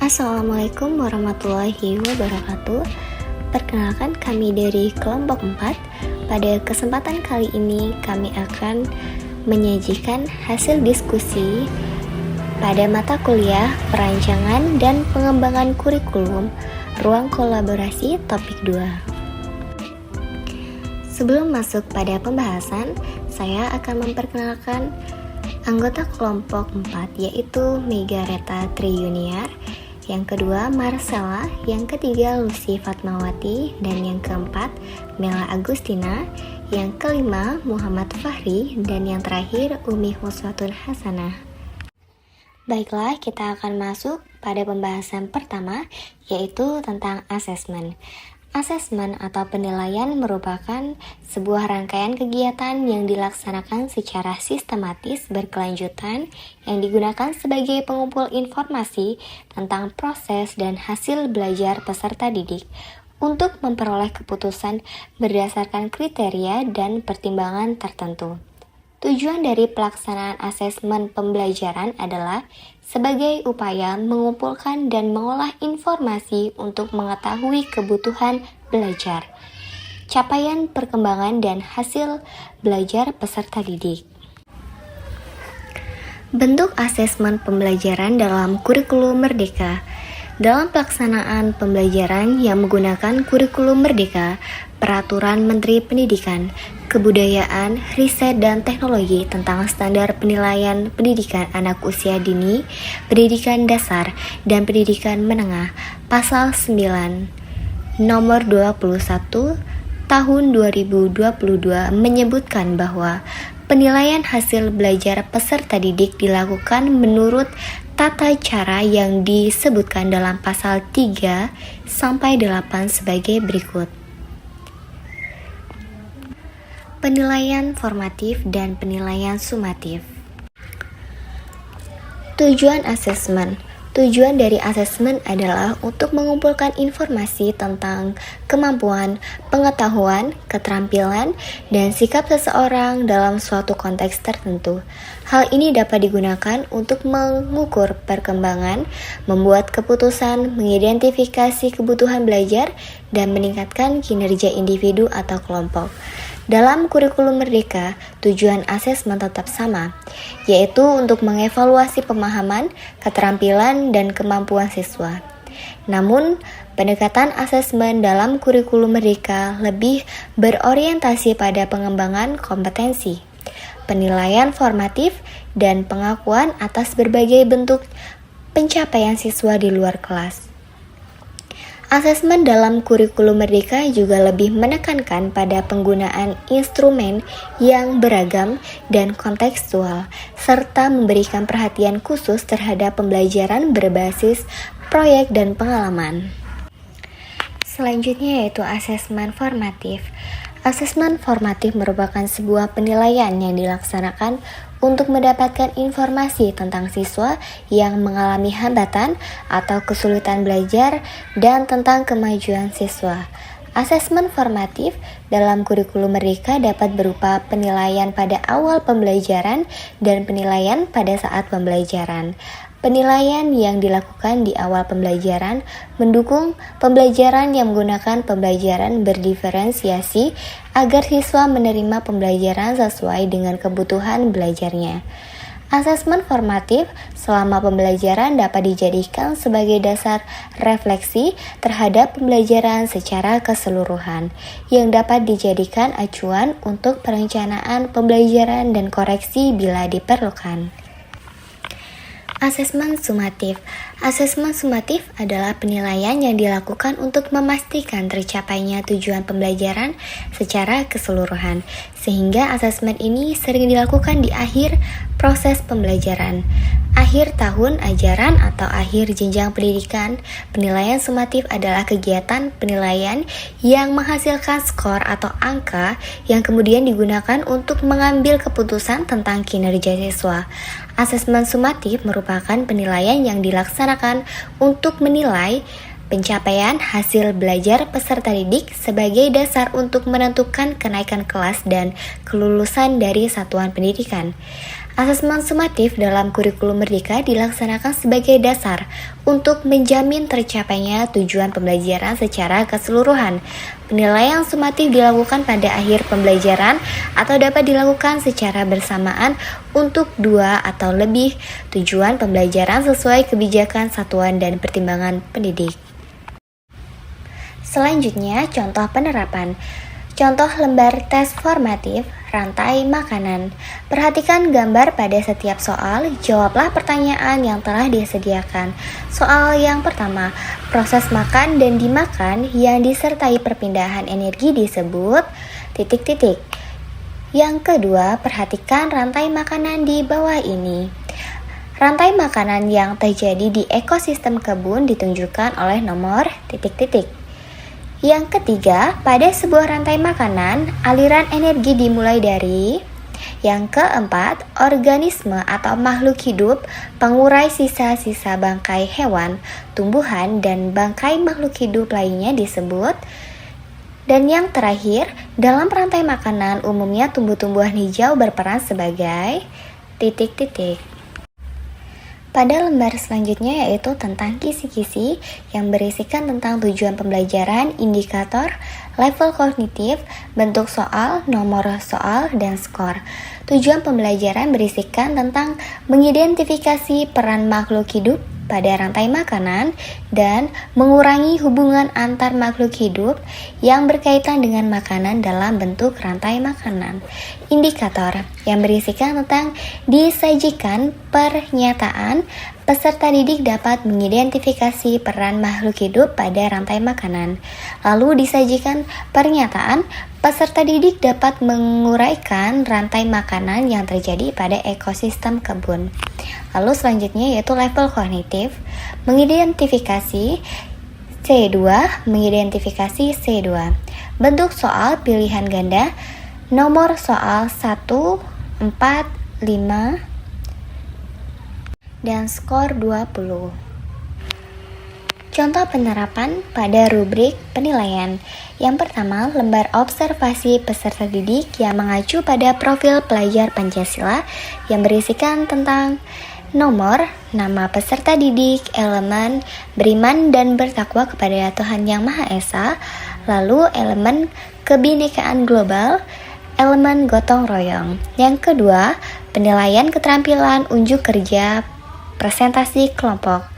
Assalamualaikum warahmatullahi wabarakatuh. Perkenalkan, kami dari kelompok 4. Pada kesempatan kali ini kami akan menyajikan hasil diskusi pada mata kuliah perancangan dan pengembangan kurikulum ruang kolaborasi topik 2. Sebelum masuk pada pembahasan, saya akan memperkenalkan anggota kelompok 4, yaitu Megareta Triyuniar, yang kedua Marcella, yang ketiga Lucy Fatmawati, dan yang keempat Mela Agustina, yang kelima Muhammad Fahri, dan yang terakhir Umi Huswatun Hasanah. Baiklah, kita akan masuk pada pembahasan pertama, yaitu tentang asesmen. Asesmen atau penilaian merupakan sebuah rangkaian kegiatan yang dilaksanakan secara sistematis berkelanjutan yang digunakan sebagai pengumpul informasi tentang proses dan hasil belajar peserta didik untuk memperoleh keputusan berdasarkan kriteria dan pertimbangan tertentu. Tujuan dari pelaksanaan asesmen pembelajaran adalah sebagai upaya mengumpulkan dan mengolah informasi untuk mengetahui kebutuhan belajar, capaian perkembangan dan hasil belajar peserta didik. Bentuk asesmen pembelajaran dalam kurikulum merdeka. Dalam pelaksanaan pembelajaran yang menggunakan kurikulum merdeka, Peraturan Menteri Pendidikan, Kebudayaan, Riset dan Teknologi tentang standar penilaian pendidikan anak usia dini, pendidikan dasar, dan pendidikan menengah, Pasal 9, Nomor 21, Tahun 2022 menyebutkan bahwa penilaian hasil belajar peserta didik dilakukan menurut tata cara yang disebutkan dalam pasal 3 sampai 8 sebagai berikut. Penilaian formatif dan penilaian sumatif. Tujuan asesmen. Tujuan dari asesmen adalah untuk mengumpulkan informasi tentang kemampuan, pengetahuan, keterampilan, dan sikap seseorang dalam suatu konteks tertentu. Hal ini dapat digunakan untuk mengukur perkembangan, membuat keputusan, mengidentifikasi kebutuhan belajar, dan meningkatkan kinerja individu atau kelompok. Dalam kurikulum merdeka, tujuan asesmen tetap sama, yaitu untuk mengevaluasi pemahaman, keterampilan, dan kemampuan siswa. Namun, pendekatan asesmen dalam kurikulum merdeka lebih berorientasi pada pengembangan kompetensi, penilaian formatif, dan pengakuan atas berbagai bentuk pencapaian siswa di luar kelas. Asesmen dalam kurikulum merdeka juga lebih menekankan pada penggunaan instrumen yang beragam dan kontekstual, serta memberikan perhatian khusus terhadap pembelajaran berbasis proyek dan pengalaman. Selanjutnya yaitu asesmen formatif. Asesmen formatif merupakan sebuah penilaian yang dilaksanakan untuk mendapatkan informasi tentang siswa yang mengalami hambatan atau kesulitan belajar dan tentang kemajuan siswa. Asesmen formatif dalam kurikulum merdeka dapat berupa penilaian pada awal pembelajaran dan penilaian pada saat pembelajaran. Penilaian yang dilakukan di awal pembelajaran mendukung pembelajaran yang menggunakan pembelajaran berdiferensiasi agar siswa menerima pembelajaran sesuai dengan kebutuhan belajarnya. Asesmen formatif selama pembelajaran dapat dijadikan sebagai dasar refleksi terhadap pembelajaran secara keseluruhan, yang dapat dijadikan acuan untuk perencanaan pembelajaran dan koreksi bila diperlukan. Asesmen sumatif. Asesmen sumatif adalah penilaian yang dilakukan untuk memastikan tercapainya tujuan pembelajaran secara keseluruhan, sehingga asesmen ini sering dilakukan di akhir proses pembelajaran, akhir tahun ajaran atau akhir jenjang pendidikan. Penilaian sumatif adalah kegiatan penilaian yang menghasilkan skor atau angka yang kemudian digunakan untuk mengambil keputusan tentang kinerja siswa. Asesmen sumatif merupakan penilaian yang dilaksanakan untuk menilai pencapaian hasil belajar peserta didik sebagai dasar untuk menentukan kenaikan kelas dan kelulusan dari satuan pendidikan. Asesmen sumatif dalam kurikulum Merdeka dilaksanakan sebagai dasar untuk menjamin tercapainya tujuan pembelajaran secara keseluruhan. Penilaian sumatif dilakukan pada akhir pembelajaran atau dapat dilakukan secara bersamaan untuk 2 atau lebih tujuan pembelajaran sesuai kebijakan satuan dan pertimbangan pendidik. Selanjutnya, contoh penerapan. Contoh lembar tes formatif, rantai makanan. Perhatikan gambar pada setiap soal, jawablah pertanyaan yang telah disediakan. Soal yang pertama, proses makan dan dimakan yang disertai perpindahan energi disebut titik-titik. Yang kedua, perhatikan rantai makanan di bawah ini. Rantai makanan yang terjadi di ekosistem kebun ditunjukkan oleh nomor titik-titik. Yang ketiga, pada sebuah rantai makanan, aliran energi dimulai dari. Yang keempat, organisme atau makhluk hidup, pengurai sisa-sisa bangkai hewan, tumbuhan, dan bangkai makhluk hidup lainnya disebut. Dan yang terakhir, dalam rantai makanan umumnya tumbuh-tumbuhan hijau berperan sebagai titik-titik. Pada lembar selanjutnya yaitu tentang kisi-kisi yang berisikan tentang tujuan pembelajaran, indikator, level kognitif, bentuk soal, nomor soal, dan skor. Tujuan pembelajaran berisikan tentang mengidentifikasi peran makhluk hidup pada rantai makanan dan mengurangi hubungan antar makhluk hidup yang berkaitan dengan makanan dalam bentuk rantai makanan. Indikator yang berisikan tentang disajikan pernyataan, peserta didik dapat mengidentifikasi peran makhluk hidup pada rantai makanan. Lalu disajikan pernyataan, peserta didik dapat menguraikan rantai makanan yang terjadi pada ekosistem kebun. Lalu selanjutnya yaitu level kognitif, mengidentifikasi C2, mengidentifikasi C2. Bentuk soal pilihan ganda, nomor soal 1, 4, 5, dan skor 20. Contoh penerapan pada rubrik penilaian. Yang pertama, lembar observasi peserta didik yang mengacu pada profil pelajar Pancasila yang berisikan tentang nomor, nama peserta didik, elemen, beriman dan bertakwa kepada Tuhan Yang Maha Esa, lalu elemen kebinekaan global, elemen gotong royong. Yang kedua, penilaian keterampilan unjuk kerja presentasi kelompok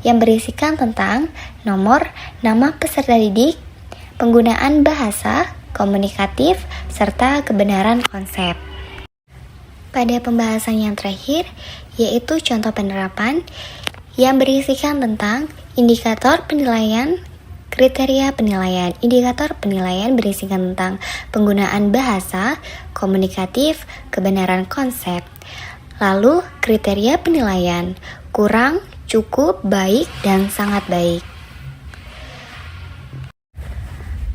yang berisikan tentang nomor, nama peserta didik, penggunaan bahasa, komunikatif, serta kebenaran konsep. Pada pembahasan yang terakhir, yaitu contoh penerapan yang berisikan tentang indikator penilaian, kriteria penilaian. Indikator penilaian berisikan tentang penggunaan bahasa, komunikatif, kebenaran konsep. Lalu kriteria penilaian, kurang, cukup, baik, dan sangat baik.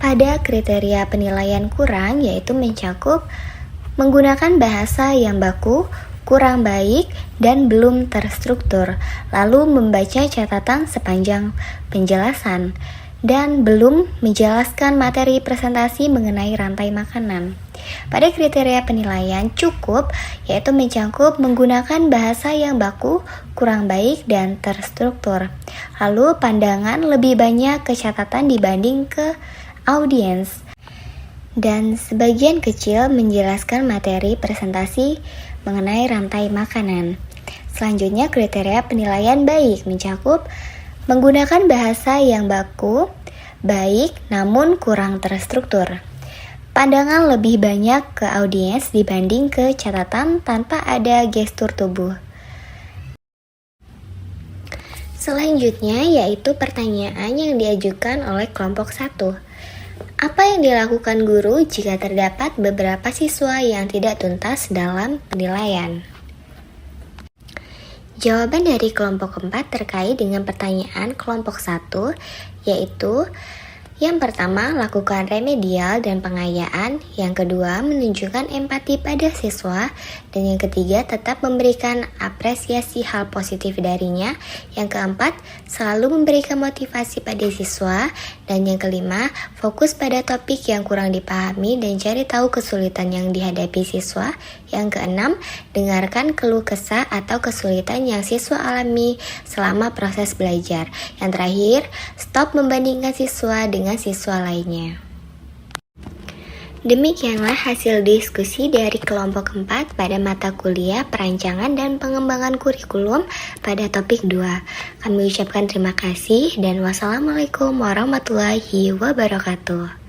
Pada kriteria penilaian kurang yaitu mencakup menggunakan bahasa yang baku, kurang baik, dan belum terstruktur, lalu membaca catatan sepanjang penjelasan, dan belum menjelaskan materi presentasi mengenai rantai makanan. Pada kriteria penilaian cukup, yaitu mencakup menggunakan bahasa yang baku, kurang baik, dan terstruktur. Lalu pandangan lebih banyak ke catatan dibanding ke audiens. Dan sebagian kecil menjelaskan materi presentasi mengenai rantai makanan. Selanjutnya kriteria penilaian baik mencakup menggunakan bahasa yang baku, baik, namun kurang terstruktur. Pandangan lebih banyak ke audiens dibanding ke catatan tanpa ada gestur tubuh. Selanjutnya yaitu pertanyaan yang diajukan oleh kelompok 1. Apa yang dilakukan guru jika terdapat beberapa siswa yang tidak tuntas dalam penilaian? Jawaban dari kelompok 4 terkait dengan pertanyaan kelompok 1 yaitu Yang pertama, lakukan remedial dan pengayaan. Yang kedua, menunjukkan empati pada siswa. Dan yang ketiga, tetap memberikan apresiasi hal positif darinya. Yang keempat, selalu memberikan motivasi pada siswa. Dan yang kelima, fokus pada topik yang kurang dipahami dan cari tahu kesulitan yang dihadapi siswa. Yang keenam, dengarkan keluh kesah atau kesulitan yang siswa alami selama proses belajar. Yang terakhir, stop membandingkan siswa dengan siswa lainnya. Demikianlah hasil diskusi dari kelompok 4 pada mata kuliah perancangan dan pengembangan kurikulum pada topik 2. Kami ucapkan terima kasih dan wassalamualaikum warahmatullahi wabarakatuh.